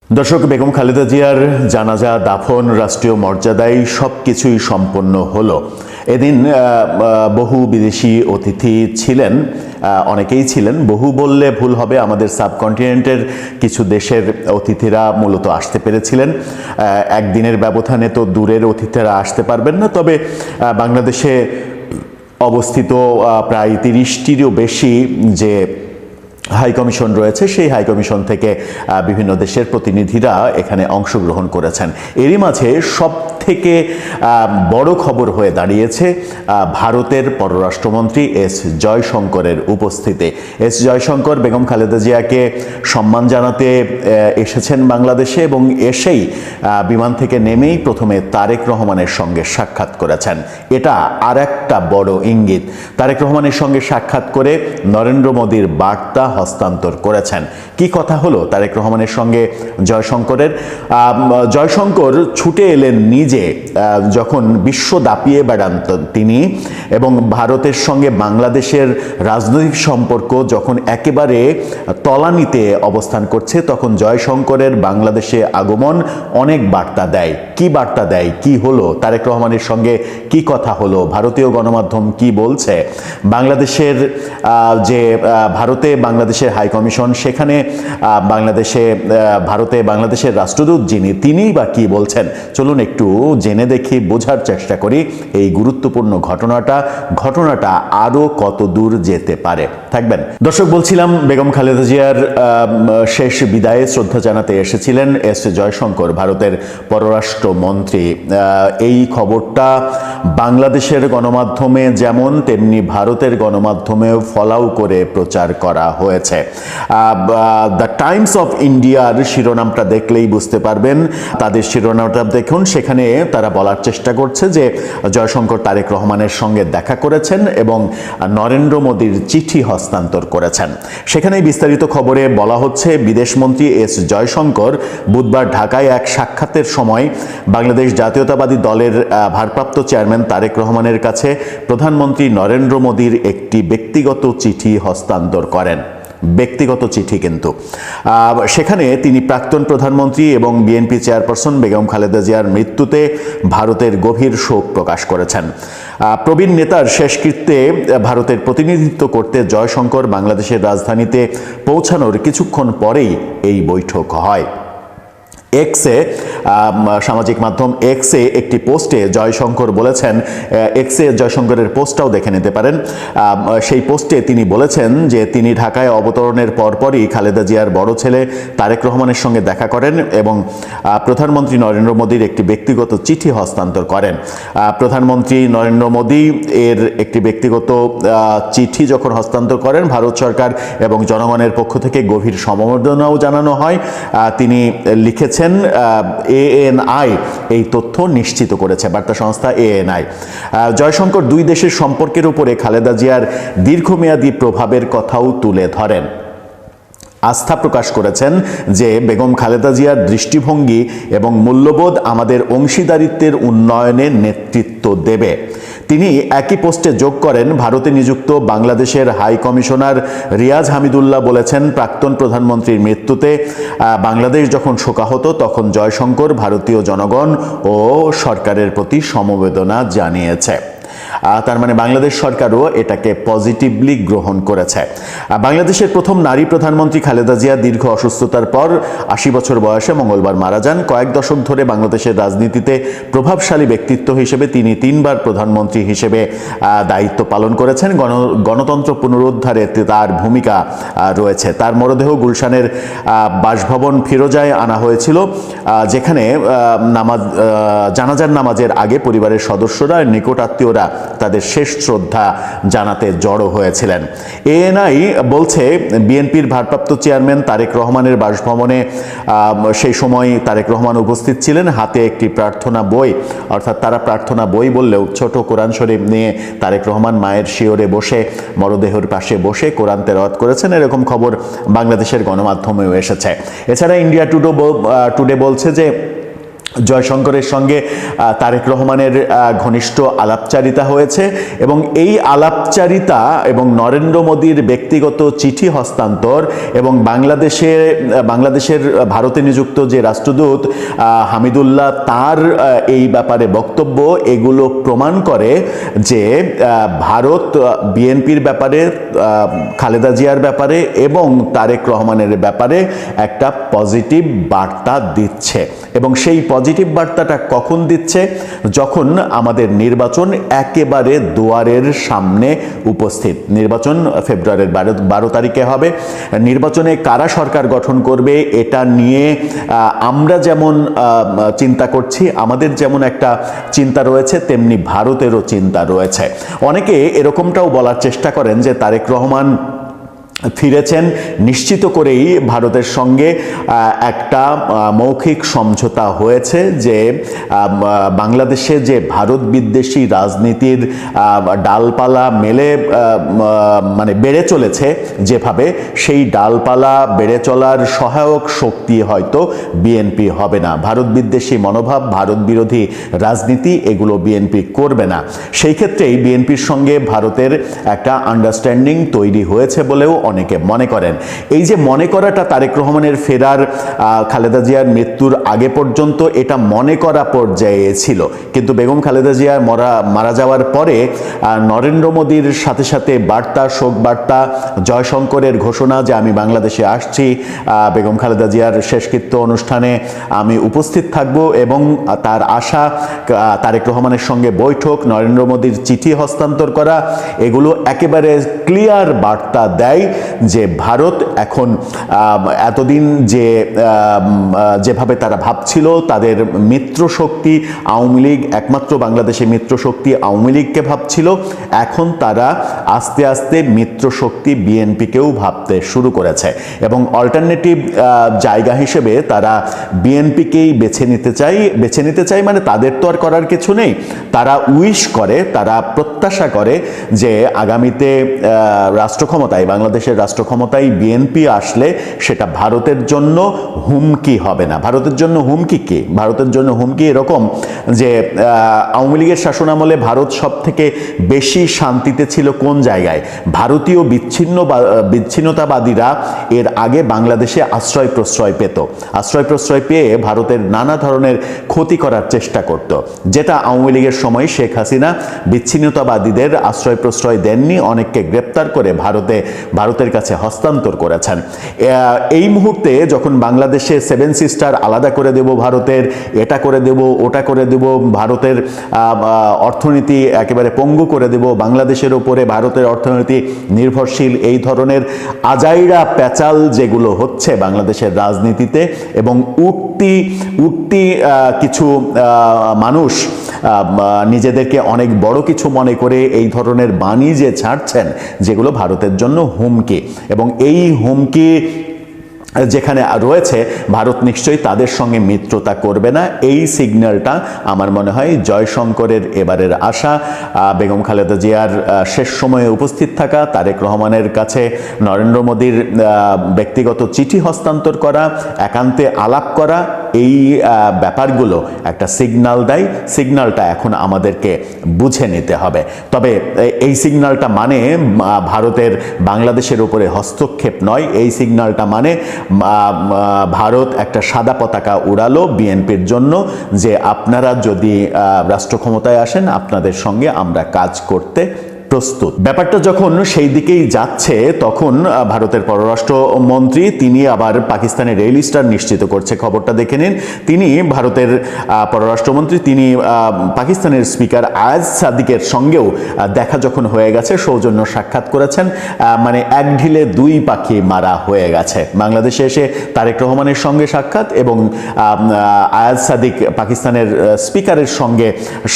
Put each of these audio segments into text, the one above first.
দর্শক, বেগম খালেদা জিয়ার জানাজা, দাফন রাষ্ট্রীয় মর্যাদায় সবকিছুই সম্পন্ন হলো। এদিন বহু বিদেশি অতিথি ছিলেন, অনেকেই ছিলেন, বহু বললে ভুল হবে, আমাদের সাবকন্টিনেন্টের কিছু দেশের অতিথিরা মূলত আসতে পেরেছিলেন। একদিনের ব্যবধানে তো দূরের অতিথিরা আসতে পারবেন না, তবে বাংলাদেশে অবস্থিত প্রায় 30টিরও বেশি যে হাই কমিশন রয়েছে, সেই হাই কমিশন থেকে বিভিন্ন দেশের প্রতিনিধিরা এখানে অংশগ্রহণ করেছেন। এরই মাঝে সব থেকে বড় খবর হয়ে দাঁড়িয়েছে ভারতের পররাষ্ট্রমন্ত্রী এস জয়শঙ্করের উপস্থিতি। এস জয়শঙ্কর বেগম খালেদা জিয়াকে সম্মান জানাতে এসেছেন বাংলাদেশে এবং এসেই বিমান থেকে নেমেই প্রথমে তারেক রহমানের সঙ্গে সাক্ষাৎ করেছেন। এটা আর একটা বড় ইঙ্গিত। তারেক রহমানের সঙ্গে সাক্ষাৎ করে নরেন্দ্র মোদীর বার্তা হস্তান্তর করেছেন। কি কথা হলো তারেক রহমানের সঙ্গে জয়শঙ্করের? জয়শঙ্কর ছুটে এলেন নিজে যখন বিশ্ব দাপিয়ে বেড়ান তিনি, এবং ভারতের সঙ্গে বাংলাদেশের রাজনৈতিক সম্পর্ক যখন একেবারে তলানিতে অবস্থান করছে, তখন জয়শঙ্করের বাংলাদেশে আগমন অনেক বার্তা দেয়। কি বার্তা দেয়? কি হলো? তারেক রহমানের সঙ্গে কি কথা হলো? ভারতীয় গণমাধ্যম কি বলছে? বাংলাদেশের যে ভারতে বাংলাদেশের হাই কমিশন, সেখানে ভারতে বাংলাদেশের রাষ্ট্রদূত যিনি, তিনিই বা কি বলছেন? চলুন একটু জেনে দেখি, বোঝার চেষ্টা করি এই গুরুত্বপূর্ণ ঘটনাটা আরো কত দূর যেতে পারে। থাকবেন দর্শক। বলছিলাম, বেগম খালেদা জিয়ার শেষ বিদায়ে শ্রদ্ধা জানাতে এসেছিলেন এস জয়শঙ্কর, ভারতের পররাষ্ট্রমন্ত্রী। এই খবরটা বাংলাদেশের গণমাধ্যমে যেমন, তেমনি ভারতের গণমাধ্যমেও ফলাও করে প্রচার করা হয়েছে। দ্য টাইমস অফ ইন্ডিয়ার শিরোনামটা দেখলেই বুঝতে পারবেন। তাদের শিরোনামটা দেখুন, সেখানে তারা বলার চেষ্টা করছে যে জয়শঙ্কর তারেক রহমানের সঙ্গে দেখা করেছেন এবং নরেন্দ্র মোদীর চিঠি হস্তান্তর করেছেন। সেখানেই বিস্তারিত খবরে বলা হচ্ছে, বিদেশমন্ত্রী এস জয়শঙ্কর বুধবার ঢাকায় এক সাক্ষাতের সময় বাংলাদেশ জাতীয়তাবাদী দলের ভারপ্রাপ্ত চেয়ারম্যান তারেক রহমানের কাছে প্রধানমন্ত্রী নরেন্দ্র মোদীর একটি ব্যক্তিগত চিঠি হস্তান্তর করেন। ব্যক্তিগত চিঠি কিন্তু। সেখানে তিনি প্রাক্তন প্রধানমন্ত্রী এবং বিএনপি চেয়ারপারসন বেগম খালেদা জিয়ার মৃত্যুতে ভারতের গভীর শোক প্রকাশ করেছেন। প্রবীণ নেতার শেষকৃত্যে ভারতের প্রতিনিধিত্ব করতে জয়শঙ্কর বাংলাদেশের রাজধানীতে পৌঁছানোর কিছুক্ষণ পরেই এই বৈঠক হয়। এক্সে, সামাজিক মাধ্যম এক্সে একটি পোস্টে জয়শঙ্কর বলেছেন, এক্সে জয়শঙ্করের পোস্টটাও দেখে নিতে পারেন। সেই পোস্টে তিনি বলেছেন যে তিনি ঢাকায় অবতরণের পরপরই খালেদা জিয়ার বড় ছেলে তারেক রহমানের সঙ্গে দেখা করেন এবং প্রধানমন্ত্রী নরেন্দ্র মোদীর একটি ব্যক্তিগত চিঠি হস্তান্তর করেন। প্রধানমন্ত্রী নরেন্দ্র মোদী এর একটি ব্যক্তিগত চিঠি যখন হস্তান্তর করেন, ভারত সরকার এবং জনগণের পক্ষ থেকে গভীর সমবেদনাও জানানো হয়। তিনি লিখেছেন, এএনআই এই তথ্য নিশ্চিত করেছে, বার্তা সংস্থা এএনআই। জয়শঙ্কর দুই দেশের সম্পর্কের উপরে খালেদা জিয়ার দীর্ঘমেয়াদী প্রভাবের কথাও তুলে ধরেন। আস্থা প্রকাশ করেছেন যে বেগম খালেদা জিয়ার দৃষ্টিভঙ্গি এবং মূল্যবোধ আমাদের অংশীদারিত্বের উন্নয়নে নেতৃত্ব দেবে। তিনি একই পোস্টে যোগ করেন, ভারতে নিযুক্ত বাংলাদেশের হাই কমিশনার রিয়াজ হামিদুল্লাহ বলেছেন, প্রাক্তন প্রধানমন্ত্রীর মৃত্যুতে বাংলাদেশ যখন শোকাহত, তখন জয়শঙ্কর ভারতীয় জনগণ ও সরকারের প্রতি সমবেদনা জানিয়েছে। তার মানে বাংলাদেশ সরকারও এটাকে পজিটিভলি গ্রহণ করেছে। বাংলাদেশের প্রথম নারী প্রধানমন্ত্রী খালেদা জিয়া দীর্ঘ অসুস্থতার পর 80 বছর বয়সে মঙ্গলবার মারা যান। কয়েক দশক ধরে বাংলাদেশের রাজনীতিতে প্রভাবশালী ব্যক্তিত্ব হিসেবে তিনি 3 বার প্রধানমন্ত্রী হিসেবে দায়িত্ব পালন করেছেন। গণতন্ত্র পুনরুদ্ধারে তার ভূমিকা রয়েছে। তার মরদেহ গুলশানের বাসভবন ফিরোজায় আনা হয়েছিল, যেখানে জানাজার নামাজের আগে পরিবারের সদস্যরা, নিকট আত্মীয়রা তাদের শেষ শ্রদ্ধা জানাতে জড়ো হয়েছিলেন। এএনআই বলছে, বিএনপির ভারপ্রাপ্ত চেয়ারম্যান তারেক রহমানের বাসভবনে সেই সময় তারেক রহমান উপস্থিত ছিলেন, হাতে একটি প্রার্থনা বই, অর্থাৎ তারা প্রার্থনা বই বললেও ছোট কোরআন শরীফ নিয়ে তারেক রহমান মায়ের শিয়রে বসে, মরদেহের পাশে বসে কোরআন তেলাওয়াত করেছেন। এরকম খবর বাংলাদেশের গণমাধ্যমেও এসেছে। এছাড়া ইন্ডিয়া টুডে বলছে যে জয়শঙ্করের সঙ্গে তারেক রহমানের ঘনিষ্ঠ আলাপচারিতা হয়েছে এবং এই আলাপচারিতা এবং নরেন্দ্র মোদীর ব্যক্তিগত চিঠি হস্তান্তর এবং বাংলাদেশের ভারতে নিযুক্ত যে রাষ্ট্রদূত হামিদুল্লাহ তার এই ব্যাপারে বক্তব্য, এগুলো প্রমাণ করে যে ভারত বিএনপির ব্যাপারে, খালেদা জিয়ার ব্যাপারে এবং তারেক রহমানের ব্যাপারে একটা পজিটিভ বার্তা দিচ্ছে। এবং সেই পজিটিভ বার্তাটা কখন দিচ্ছে? যখন আমাদের নির্বাচন একেবারে দুয়ারের সামনে উপস্থিত। নির্বাচন ফেব্রুয়ারির 12 তারিখে হবে। নির্বাচনে কারা সরকার গঠন করবে এটা নিয়ে আমরা যেমন চিন্তা করছি, আমাদের যেমন একটা চিন্তা রয়েছে, তেমনি ভারতেরও চিন্তা রয়েছে। অনেকে এরকমটাও বলার চেষ্টা করেন যে তারেক রহমান ফিরেছেন নিশ্চিত করেই ভারতের সঙ্গে একটা মৌখিক সমঝোতা হয়েছে যে বাংলাদেশে যে ভারত বিদ্বেষী রাজনীতির ডালপালা মেলে মানে বেড়ে চলেছে যেভাবে, সেই ডালপালা বেড়ে চলার সহায়ক শক্তি হয়তো বিএনপি হবে না। ভারত বিদ্বেষী মনোভাব, ভারত বিরোধী রাজনীতি এগুলো বিএনপি করবে না। সেই ক্ষেত্রেই বিএনপির সঙ্গে ভারতের একটা আন্ডারস্ট্যান্ডিং তৈরি হয়েছে বলেও অনেকে মনে করেন। এই যে মনে করাটা তারেক রহমানের ফেরার, খালেদা জিয়ার মৃত্যুর আগে পর্যন্ত এটা মনে করা পর্যায়ে ছিল, কিন্তু বেগম খালেদা জিয়া মারা যাওয়ার পরে নরেন্দ্র মোদীর সাথে সাথে বার্তা, শোক বার্তা, জয়শঙ্করের ঘোষণা যে আমি বাংলাদেশে আসছি, বেগম খালেদা জিয়ার শেষকৃত্য অনুষ্ঠানে আমি উপস্থিত থাকব এবং তার আশা, তারেক রহমানের সঙ্গে বৈঠক, নরেন্দ্র মোদীর চিঠি হস্তান্তর করা, এগুলো একেবারে ক্লিয়ার বার্তা দেয় যে ভারত এখন এতদিন যেভাবে তারা ভাবছিল তাদের মিত্র শক্তি আওয়ামী লীগ, একমাত্র বাংলাদেশের মিত্র শক্তি আওয়ামী লীগকে ভাবছিল, এখন তারা আস্তে আস্তে মিত্র শক্তি বিএনপিকেও ভাবতে শুরু করেছে এবং অল্টারনেটিভ জায়গা হিসেবে তারা বিএনপিকেই বেছে নিতে চায়। মানে তাদের তো আর করার কিছু নেই, তারা উইশ করে, তারা প্রত্যাশা করে যে আগামীতে রাষ্ট্রক্ষমতায়, বাংলাদেশের রাষ্ট্রক্ষমতায় বিএনপি আসলে সেটা ভারতের জন্য হুমকি হবে না। ভারতের জন্য হুমকি কি? ভারতের জন্য হুমকি এরকম যে আওয়ামী লীগের শাসনামলে ভারত সব থেকে বেশি শান্তিতে ছিল কোন জায়গায়? ভারতীয় বিচ্ছিন্নতাবাদীরা এর আগে বাংলাদেশে আশ্রয় প্রশ্রয় পেয়ে ভারতের নানা ধরনের ক্ষতি করার চেষ্টা করত, যেটা আওয়ামী লীগের সময় শেখ হাসিনা বিচ্ছিন্নতাবাদীদের আশ্রয় প্রশ্রয় দেননি, অনেককে গ্রেপ্তার করে ভারতের কাছে হস্তান্তর করেছেন। এই মুহূর্তে যখন বাংলাদেশে 7 সিস্টার আলাদা করে দেব ভারতের, এটা করে দেব, ওটা করে দেব, ভারতের অর্থনীতি একেবারে পঙ্গু করে দেব, বাংলাদেশের উপরে ভারতের অর্থনীতি নির্ভরশীল, এই ধরনের আজাইরা প্যাচাল যেগুলো হচ্ছে বাংলাদেশের রাজনীতিতে, এবং উক্তি কিছু মানুষ নিজেদেরকে অনেক বড় কিছু মনে করে এই ধরনের বাণী যে ছাড়ছেন, যেগুলো ভারতের জন্য হুমকি, এবং এই হুমকি যেখানে রয়েছে ভারত নিশ্চয়ই তাদের সঙ্গে মিত্রতা করবে না। এই সিগন্যালটা আমার মনে হয় জয়শঙ্করের এবারের আশা, বেগম খালেদা জিয়ার শেষ সময়ে উপস্থিত থাকা, তারেক রহমানের কাছে নরেন্দ্র মোদীর ব্যক্তিগত চিঠি হস্তান্তর করা, একান্তে আলাপ করা, এই ব্যাপারগুলো একটা সিগন্যাল দেয়। সিগন্যালটা এখন আমাদেরকে বুঝে নিতে হবে। তবে এই সিগন্যালটা মানে ভারতের বাংলাদেশের উপরে হস্তক্ষেপ নয়। এই সিগন্যালটা মানে ভারত একটা সাদা পতাকা উড়ালো বিএনপির জন্য যে আপনারা যদি রাষ্ট্র ক্ষমতায় আসেন, আপনাদের সঙ্গে আমরা কাজ করতে প্রস্তুত। ব্যাপারটা যখন সেই দিকেই যাচ্ছে, তখন ভারতের পররাষ্ট্রমন্ত্রী তিনি আবার পাকিস্তানের রেল স্টার নিশ্চিত করছে, খবরটা দেখে নিন। তিনি ভারতের পররাষ্ট্রমন্ত্রী, তিনি পাকিস্তানের স্পিকার আয়াজ সাদিকের সঙ্গেও দেখা যখন হয়ে গেছে, সৌজন্য সাক্ষাৎ করেছেন। মানে এক ঢিলে দুই পাখি মারা হয়ে গেছে। বাংলাদেশে এসে তারেক রহমানের সঙ্গে সাক্ষাৎ এবং আয়াজ সাদিক পাকিস্তানের স্পিকারের সঙ্গে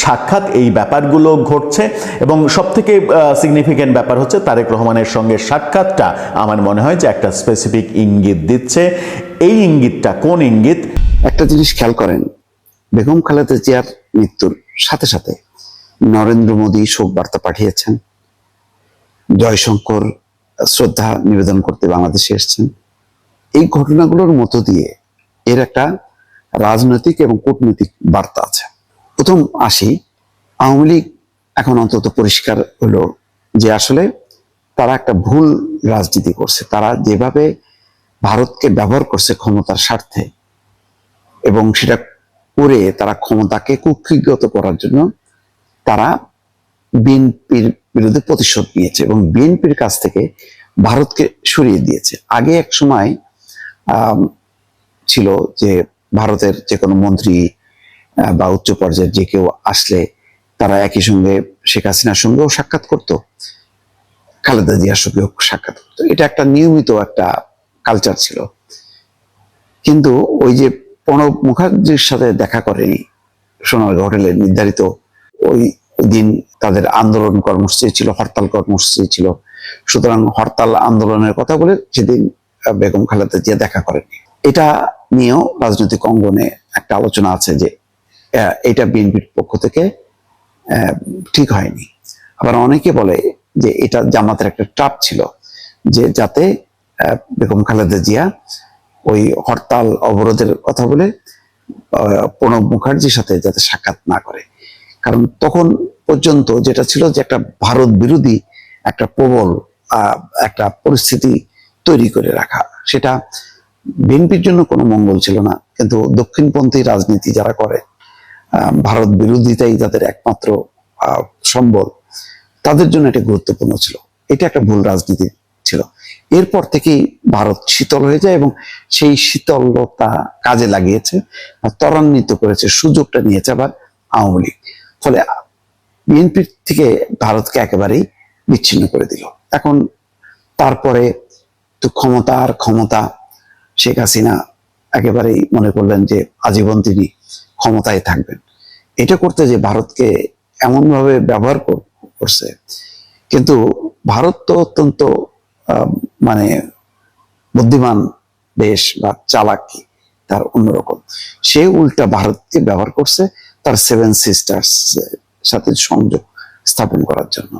সাক্ষাৎ, এই ব্যাপারগুলো ঘটছে। এবং সবথেকে সিগনিফিক্যান্ট ব্যাপার হচ্ছে তারেক রহমানের সঙ্গে সাক্ষাৎটা আমার মনে হয় যে একটা স্পেসিফিক ইঙ্গিত দিচ্ছে। এই ইঙ্গিতটা কোন ইঙ্গিত? একটা জিনিস খেয়াল করেন, বেগম খালেদা জিয়ার মৃত্যুর সাথে সাথে নরেন্দ্র মোদী শোক বার্তা পাঠিয়েছেন, জয়শঙ্কর শ্রদ্ধা নিবেদন করতে বাংলাদেশে এসেছেন। এই ঘটনাগুলোর মধ্য দিয়ে এর একটা রাজনৈতিক এবং কূটনৈতিক বার্তা আছে। প্রথম আসি, আওয়ামী লীগ এখন অন্তত পরিষ্কার হলো যে আসলে তারা একটা ভুল রাজনীতি করছে। তারা যেভাবে ভারতকে ব্যবহার করছে ক্ষমতার স্বার্থে, এবং সেটা করে তারা ক্ষমতাকে কুক্ষিগত করার জন্য তারা বিএনপির বিরুদ্ধে প্রতিশোধ নিয়েছে এবং বিএনপির কাছ থেকে ভারতকে সরিয়ে দিয়েছে। আগে এক সময় ছিল যে ভারতের যে কোনো মন্ত্রী বা উচ্চ পর্যায়ের যে কেউ আসলে তারা একই সঙ্গে শেখ হাসিনার সঙ্গেও সাক্ষাৎ করতো, খালেদা জিয়ার সঙ্গেও সাক্ষাৎ করতো। এটা একটা নিয়মিত একটা কালচার ছিল। কিন্তু ওই যে প্রণব মুখার্জির সাথে দেখা করেনি সোনারগাঁ হোটেলে নির্ধারিত ওই দিন তাদের আন্দোলন কর্মসূচি ছিল, হরতাল কর্মসূচি ছিল। সুতরাং হরতাল আন্দোলনের কথা বলে সেদিন বেগম খালেদা জিয়া দেখা করেনি। এটা নিয়েও রাজনৈতিক অঙ্গনে একটা আলোচনা আছে যে এটা বিএনপির পক্ষ থেকে ঠিক হয়নি। আবার অনেকে বলে যে এটা জামাতের একটা ট্রাপ ছিল, যে যাতে বেগম খালেদা জিয়া ওই হরতাল অবরোধের কথা বলে প্রণব মুখার্জির সাথে যাতে সাক্ষাৎ না করে। কারণ তখন পর্যন্ত যেটা ছিল যে একটা ভারত বিরোধী একটা প্রবল একটা পরিস্থিতি তৈরি করে রাখা, সেটা বিএনপির জন্য কোনো মঙ্গল ছিল না। কিন্তু দক্ষিণপন্থী রাজনীতি যারা করে, ভারত বিরোধিতাই যাদের একমাত্র সম্বল, তাদের জন্য এটা গুরুত্বপূর্ণ ছিল। এটা একটা ভুল রাজনীতি ছিল। এরপর থেকেই ভারত শীতল হয়ে যায় এবং সেই শীতলতা কাজে লাগিয়েছে, ত্বরান্বিত করেছে, সুযোগটা নিয়েছে আবার আওয়ামী লীগ। ফলে বিএনপির থেকে ভারতকে একেবারেই বিচ্ছিন্ন করে দিল। এখন তারপরে তো ক্ষমতা আর ক্ষমতা, শেখ হাসিনা একেবারেই মনে করলেন যে আজীবন তিনি ক্ষমতায় থাকবেন। এটা করতে যে ভারতকে এমনভাবে ব্যবহার করছে, কিন্তু ভারত তো অত্যন্ত মানে বুদ্ধিমান দেশ বা চালাকি তার অন্যরকম। সে উল্টা ভারতকে ব্যবহার করছে তার 7 সিস্টার্স সাথে সংযোগ স্থাপন করার জন্য।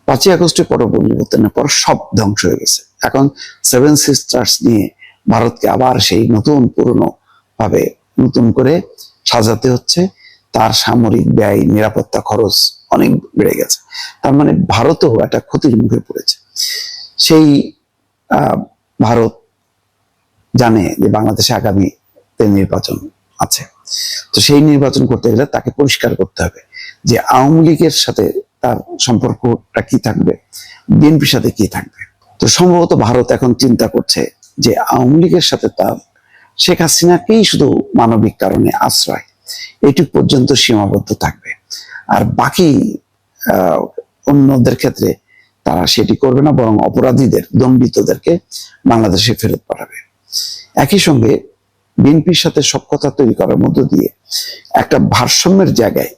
5ই আগস্টের পরিবর্তনের পর সব ধ্বংস হয়ে গেছে। এখন 7 সিস্টার্স নিয়ে ভারতকে আবার সেই নতুন পুরনো ভাবে নতুন করে সাজাতে হচ্ছে। তার সামরিক ব্যয়, নিরাপত্তা খরচ অনেক বেড়ে গেছে। তার মানে ভারতও একটা ক্ষতির মুখে পড়েছে। সেই ভারত জানে যে বাংলাদেশে আগামীতে নির্বাচন আছে, তো সেই নির্বাচন করতে গেলে তাকে পরিষ্কার করতে হবে যে আওয়ামী লীগের সাথে তার সম্পর্কটা কি থাকবে, বিএনপির সাথে কি থাকবে। তো সম্ভবত ভারত এখন চিন্তা করছে যে আওয়ামী লীগের সাথে তার শেখ হাসিনাকেই শুধু মানবিক কারণে আশ্রয়, এটুক পর্যন্ত সীমাবদ্ধ থাকবে, আর বাকি অন্যদের ক্ষেত্রে তারা সেটি করবে না, বরং অপরাধীদের, দণ্ডিতদেরকে বাংলাদেশে ফেরত পাঠাবে। একই সঙ্গে বিএনপির সাথে সব কথা তৈরি করার মধ্য দিয়ে একটা ভারসাম্যের জায়গায়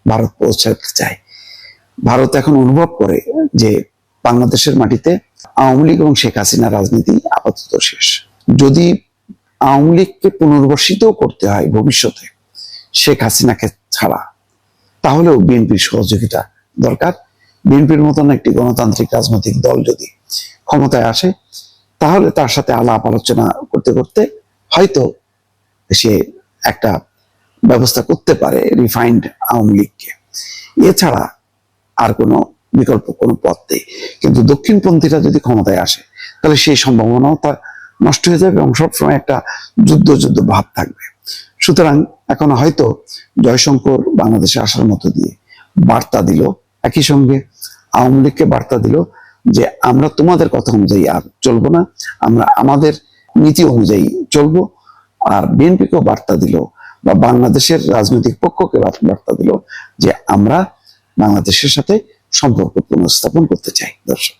ভারত পৌঁছাতে চায়। ভারত এখন অনুভব করে যে বাংলাদেশের মাটিতে আওয়ামী লীগ এবং শেখ হাসিনা রাজনীতি আপাতত শেষ। যদি আওয়ামী লীগকে পুনর্বাসিত করতে হয় ভবিষ্যতে শেখ হাসিনাকে ছাড়া, তাহলেও বিএনপির সহযোগিতা দরকার। বিএনপির মতন একটি গণতান্ত্রিক রাজনৈতিক দল যদি ক্ষমতায় আসে, তাহলে তার সাথে আলাপ আলোচনা করতে করতে হয়তো সে একটা ব্যবস্থা করতে পারে রিফাইন্ড আওয়ামী লীগকে। এছাড়া আর কোনো বিকল্প কোনো পথ নেই। কিন্তু দক্ষিণপন্থীরা যদি ক্ষমতায় আসে, তাহলে সেই সম্ভাবনাও তার নষ্ট হয়ে যাবে এবং সবসময় একটা যুদ্ধ ভাব থাকবে। সুতরাং এখন হয়তো জয়শঙ্কর বাংলাদেশে আসার মতো দিয়ে বার্তা দিল, একই সঙ্গে আওয়ামী লীগকে বার্তা দিল যে আমরা তোমাদের কথা অনুযায়ী আর চলবো না, আমরা আমাদের নীতি অনুযায়ী চলবো। আর বিএনপিকেও বার্তা দিল বা বাংলাদেশের রাজনৈতিক পক্ষকে বার্তা দিল যে আমরা বাংলাদেশের সাথে সম্পর্ক পুনঃস্থাপন করতে চাই। দর্শক।